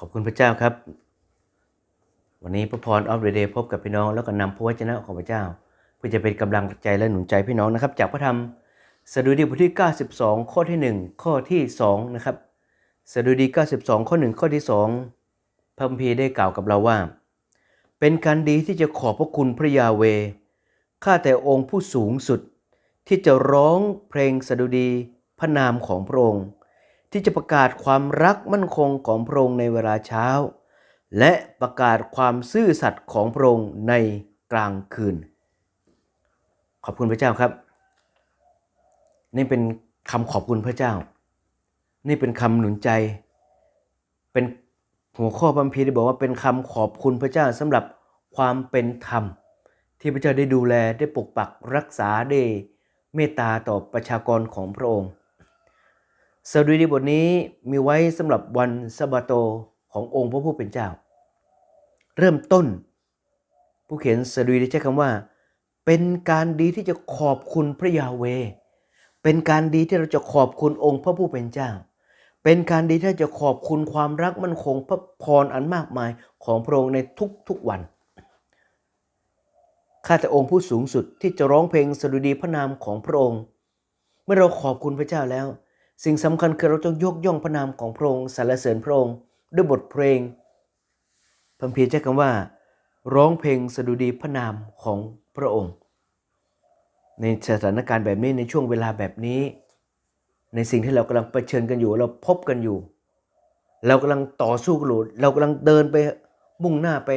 ขอบคุณพระเจ้าครับวันนี้พระพรออฟเดอะเดย์พบกับพี่น้องแล้วก็นำพระวจนะของพระเจ้าเพื่อจะเป็นกำลังใจและหนุนใจพี่น้องนะครับจากพระธรรมสดุดีบทที่92ข้อที่1ข้อที่2นะครับสดุดี92ข้อ1ข้อที่2พระคัมภีร์ได้กล่าวกับเราว่าเป็นการดีที่จะขอบพระคุณพระยาเวห์ข้าแต่องค์ผู้สูงสุดที่จะร้องเพลงสดุดีพระนามของพระองค์ที่จะประกาศความรักมั่นคงของพระองค์ในเวลาเช้าและประกาศความซื่อสัตย์ของพระองค์ในกลางคืนขอบคุณพระเจ้าครับนี่เป็นคำขอบคุณพระเจ้านี่เป็นคำหนุนใจเป็นหัวข้อพระคัมภีร์ที่บอกว่าเป็นคำขอบคุณพระเจ้าสำหรับความเป็นธรรมที่พระเจ้าได้ดูแลได้ปกปักรักษาได้เมตตาต่อประชากรของพระองค์สดุดีบทนี้มีไว้สำหรับวันสะบาโตขององค์พระผู้เป็นเจ้าเริ่มต้นผู้เขียนสดุดีใช้คำว่าเป็นการดีที่จะขอบคุณพระยาเวห์เป็นการดีที่เราจะขอบคุณองค์พระผู้เป็นเจ้าเป็นการดีที่จะขอบคุณความรักมั่นคงพระพรอันมากมายของพระองค์ในทุกๆวันข้าแต่องค์ผู้สูงสุดที่จะร้องเพลงสดุดีพระนามของพระองค์เมื่อเราขอบคุณพระเจ้าแล้วสิ่งสำคัญคือเราต้องยกย่องพระนามของพระองค์สรรเสริญพระองค์ด้วยบทเพลงพระคัมภีร์ใช้คำว่าร้องเพลงสดุดีพระนามของพระองค์ในสถานการณ์แบบนี้ในช่วงเวลาแบบนี้ในสิ่งที่เรากำลังเผชิญกันอยู่เราพบกันอยู่เรากำลังต่อสู้กันอยู่เรากำลังเดินไปมุ่งหน้าไป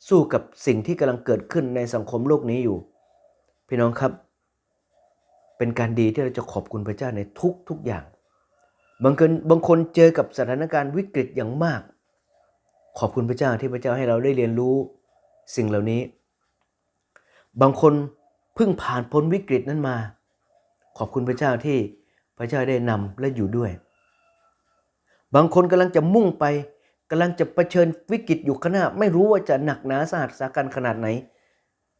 สู้กับสิ่งที่กำลังเกิดขึ้นในสังคมโลกนี้อยู่พี่น้องครับเป็นการดีที่เราจะขอบคุณพระเจ้าในทุกอย่างบางคนเจอกับสถานการณ์วิกฤตอย่างมากขอบคุณพระเจ้าที่พระเจ้าให้เราได้เรียนรู้สิ่งเหล่านี้บางคนเพิ่งผ่านพ้นวิกฤตนั้นมาขอบคุณพระเจ้าที่พระเจ้าได้นำและอยู่ด้วยบางคนกำลังจะมุ่งไปกำลังจะเผชิญวิกฤตอยู่ข้างหน้าไม่รู้ว่าจะหนักหนาสาหัสสากันขนาดไหน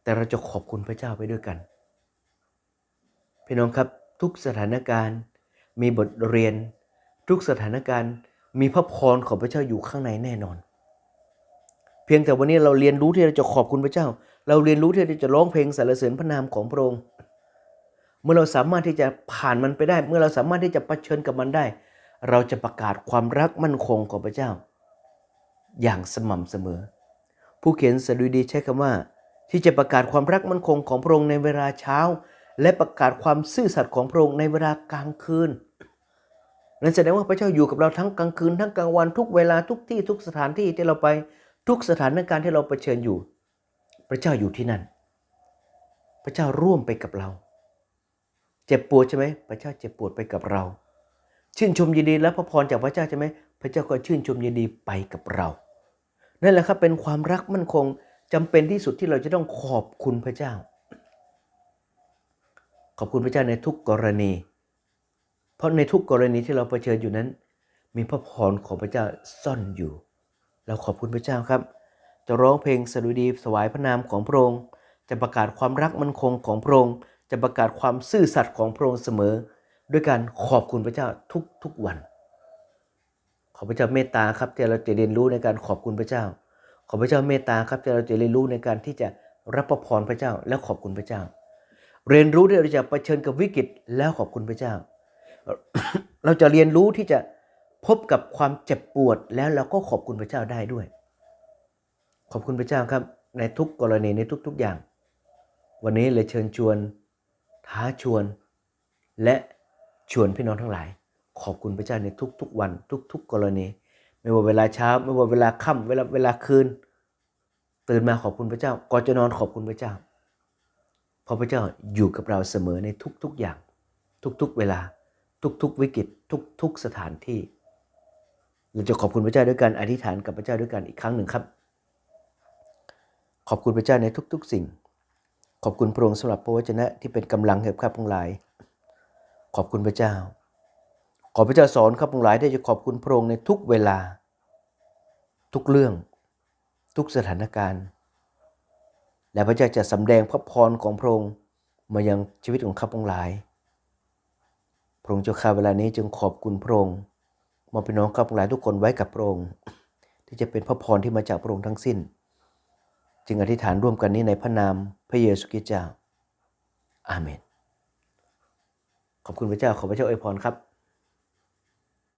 แต่เราจะขอบคุณพระเจ้าไปด้วยกันพี่น้องครับทุกสถานการณ์มีบทเรียนทุกสถานการณ์มีพระพรของพระเจ้าอยู่ข้างในแน่นอนเพียงแต่วันนี้เราเรียนรู้ที่เราจะขอบคุณพระเจ้าเราเรียนรู้ที่เราจะร้องเพลงสรรเสริญพระนามของพระองค์เมื่อเราสามารถที่จะผ่านมันไปได้เมื่อเราสามารถที่จะเผชิญกับมันได้เราจะประกาศความรักมั่นคงของพระเจ้าอย่างสม่ำเสมอผู้เขียนสดุดีใช้คำว่าที่จะประกาศความรักมั่นคงของพระองค์ในเวลาเช้าและประกาศความซื่อสัตย์ของพระองค์ในเวลากลางคืนนั่นแสดงว่าพระเจ้าอยู่กับเราทั้งกลางคืนทั้งกลางวันทุกเวลาทุกที่ทุกสถานที่ที่เราไปทุกสถานการณ์ที่เราเผชิญอยู่พระเจ้าอยู่ที่นั่นพระเจ้าร่วมไปกับเราเจ็บปวดใช่ไหมพระเจ้าเจ็บปวดไปกับเราชื่นชมยินดีและพระพรจากพระเจ้าใช่ไหมพระเจ้าก็ชื่นชมยินดีไปกับเรานั่นแหละครับเป็นความรักมั่นคงจำเป็นที่สุดที่เราจะต้องขอบคุณพระเจ้าขอบคุณพระเจ้าในทุกกรณีเพราะในทุกกรณีที่เราเผชิญอยู่นั้นมีพระพรของพระเจ้าซ่อนอยู่เราขอบคุณพระเจ้าครับจะร้องเพลงสดุดีถวายพระนามของพระองค์จะประกาศความรักมั่นคงของพระองค์จะประกาศความซื่อสัตย์ของพระองค์เสมอด้วยการขอบคุณพระเจ้าทุกวันขอพระเจ้าเมตตาครับที่เราจะเรียนรู้ในการขอบคุณพระเจ้าขอพระเจ้าเมตตาครับที่เราจะเรียนรู้ในการที่จะรับพระพรพระเจ้าและขอบคุณพระเจ้าเรียนรู้ที่เราจะเผชิญกับวิกฤตแล้วขอบคุณพระเจ้า เราจะเรียนรู้ที่จะพบกับความเจ็บปวดแล้วเราก็ขอบคุณพระเจ้าได้ด้วยขอบคุณพระเจ้าครับในทุกกรณีในทุกอย่างวันนี้เลยเชิญชวนท้าชวนและชวนพี่น้องทั้งหลายขอบคุณพระเจ้าในทุกวันทุกกรณีไม่ว่าเวลาเช้าไม่ว่าเวลาค่ำเวลาคืนตื่นมาขอบคุณพระเจ้าก่อนจะนอนขอบคุณพระเจ้าเพราะพระเจ้าอยู่กับเราเสมอในทุกอย่างทุกเวลาทุกวิกฤตทุกสถานที่เราจะขอบคุณพระเจ้าด้วยการอธิษฐานกับพระเจ้าด้วยกันอีกครั้งหนึ่งครับขอบคุณพระเจ้าในทุกสิ่งขอบคุณพระองค์สำหรับพระวจนะที่เป็นกำลังให้ข้าพงหลายขอบคุณพระเจ้าขอพระเจ้าสอนข้าพงหลายได้จะขอบคุณพระองค์ในทุกเวลาทุกเรื่องทุกสถานการณ์และพระเจ้าจะสำแดงพระพรของพระองค์มายังชีวิตของข้าพงหลายพระองค์เจ้าข้าเวลานี้จึงขอบคุณพระองค์มอบพี่น้องข้าพงหลายทุกคนไว้กับพระองค์ ที่จะเป็นพระพรที่มาจากพระองค์ทั้งสิ้นจึงอธิษฐานร่วมกันนี้ในพระนามพระเยซูคริสต์เจ้าอาเมนขอบคุณพระเจ้าขอพระเจ้าอวยพรครับ